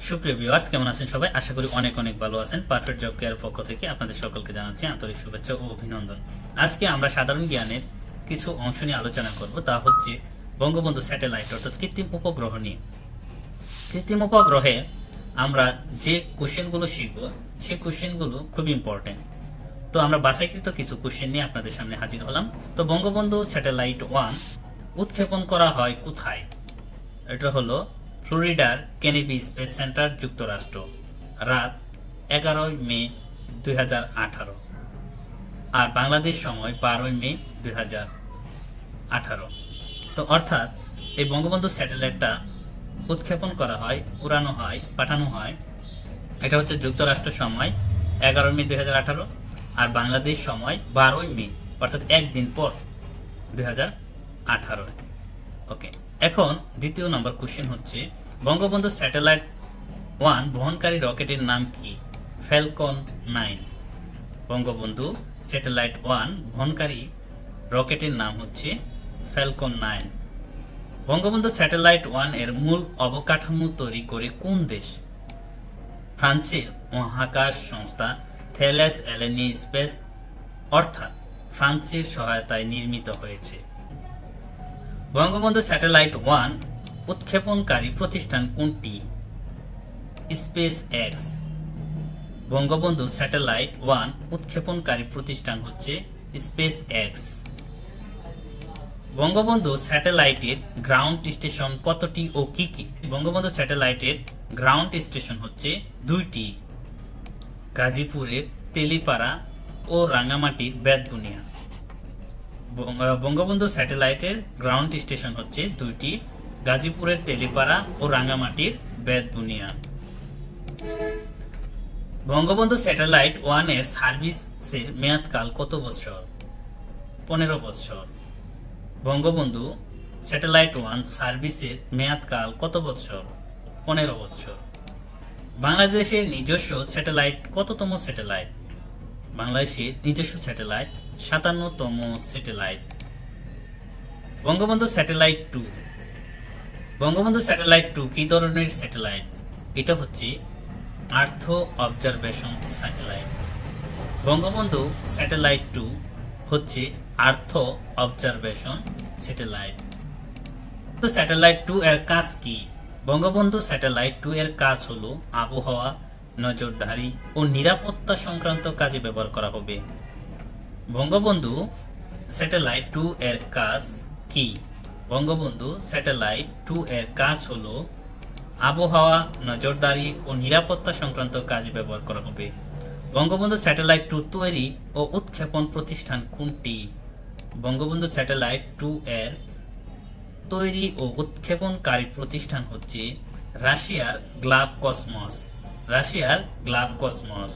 সুপ্রিয় ভিউয়ার্স, কেমন আছেন সবাই? আশা করি অনেক অনেক ভালো আছেন। পারফেক্ট জব কেয়ার পক্ষ থেকে আপনাদের সকলকে জানাচ্ছি আন্তরিক শুভেচ্ছা ও অভিনন্দন। আজকে আমরা সাধারণ জ্ঞানের কিছু অংশ নিয়ে আলোচনা করব, তা হচ্ছে বঙ্গবন্ধু স্যাটেলাইট অর্থাৎ কৃত্রিম উপগ্রহ নিয়ে। কৃত্রিম উপগ্রহে আমরা যে কোশ্চেনগুলো শিখব সেই কোশ্চেনগুলো খুব ইম্পর্টেন্ট। তো আমরা বাছাইকৃত কিছু কোশ্চেন নিয়ে আপনাদের সামনে হাজির হলাম। তো বঙ্গবন্ধু স্যাটেলাইট 1 উৎক্ষেপণ করা হয় কোথায়? এটা হলো ফ্লোরিডার কেনেডি স্পেস সেন্টার, যুক্তরাষ্ট্র, রাত 11 মে 2018, আর বাংলাদেশ সময় 12 মে 2018। তো অর্থাৎ এই বঙ্গবন্ধু স্যাটেলাইটটা উৎক্ষেপণ করা হয়, উড়ানো হয়, পাঠানো হয়, এটা হচ্ছে যুক্তরাষ্ট্র সময় 11 মে 2018 আর বাংলাদেশ সময় 12 মে, অর্থাৎ একদিন পর 2018। ওকে, এখন দ্বিতীয় নম্বর কোশ্চেন হচ্ছে বঙ্গবন্ধু স্যাটেলাইট 1 বহনকারী রকেটের নাম কি? ফ্যালকন 9। বঙ্গবন্ধু স্যাটেলাইট 1 বহনকারী রকেটের নাম হচ্ছে ফ্যালকন 9। বঙ্গবন্ধু স্যাটেলাইট 1 এর মূল অবকাঠামো তৈরি করে কোন দেশ? ফ্রান্সের মহাকাশ সংস্থা থেলেস এলেনি স্পেস, অর্থাৎ ফ্রান্সের সহায়তায় নির্মিত হয়েছে। বঙ্গবন্ধু স্যাটেলাইট 1 উৎক্ষেপণকারী প্রতিষ্ঠান কোনটি? SpaceX. বঙ্গবন্ধু স্যাটেলাইট 1 উৎক্ষেপণকারী প্রতিষ্ঠান হচ্ছে স্পেস এক্স। বঙ্গবন্ধু স্যাটেলাইটের গ্রাউন্ড স্টেশন কতটি ও কি কি? বঙ্গবন্ধু স্যাটেলাইটের গ্রাউন্ড স্টেশন হচ্ছে 2টি, গাজীপুরের তেলিপাড়া ও রাঙ্গামাটির বেতবুনিয়া। বঙ্গবন্ধু স্যাটেলাইটের গ্রাউন্ড স্টেশন হচ্ছে 2টি, গাজীপুরের তেলিপাড়া ও রাঙ্গামাটির বেতবুনিয়া। বঙ্গবন্ধু স্যাটেলাইট 1 এর সার্ভিসের মেয়াদকাল কত বছর? 15 বছর। বঙ্গবন্ধু স্যাটেলাইট 1 সার্ভিসের মেয়াদকাল কত বছর? 15 বছর। বাংলাদেশের নিজস্ব স্যাটেলাইট কততম স্যাটেলাইট? বাংলাদেশের নিজস্ব স্যাটেলাইট 57তম satellite. Bangabandhu satellite 2। Bangabandhu satellite 2 কি ধরনের স্যাটেলাইট? এটা হচ্ছে earth observation satellite. Bangabandhu satellite 2 হচ্ছে আর্থ অবজারভেশন স্যাটেলাইট। তো স্যাটেলাইট 2 এর কাজ কি? বঙ্গবন্ধু স্যাটেলাইট 2 এর কাজ হলো আবহাওয়া, নজরদারি ও নিরাপত্তা সংক্রান্ত কাজে ব্যবহার করা হবে। বঙ্গবন্ধু স্যাটেলাইট 2 এর কাজ কি? বঙ্গবন্ধু স্যাটেলাইট 2 এর কাজ হলো আবহাওয়া, নজরদারি ও নিরাপত্তা সংক্রান্ত কাজে ব্যবহার করা হবে। বঙ্গবন্ধু স্যাটেলাইট 2 তৈরি ও উৎক্ষেপণ প্রতিষ্ঠান কোনটি? বঙ্গবন্ধু স্যাটেলাইট 2 এর তৈরি ও উৎক্ষেপণকারী প্রতিষ্ঠান হচ্ছে রাশিয়ার গ্লাভ কসমস। রাশিয়ার গ্লাভ কসমস।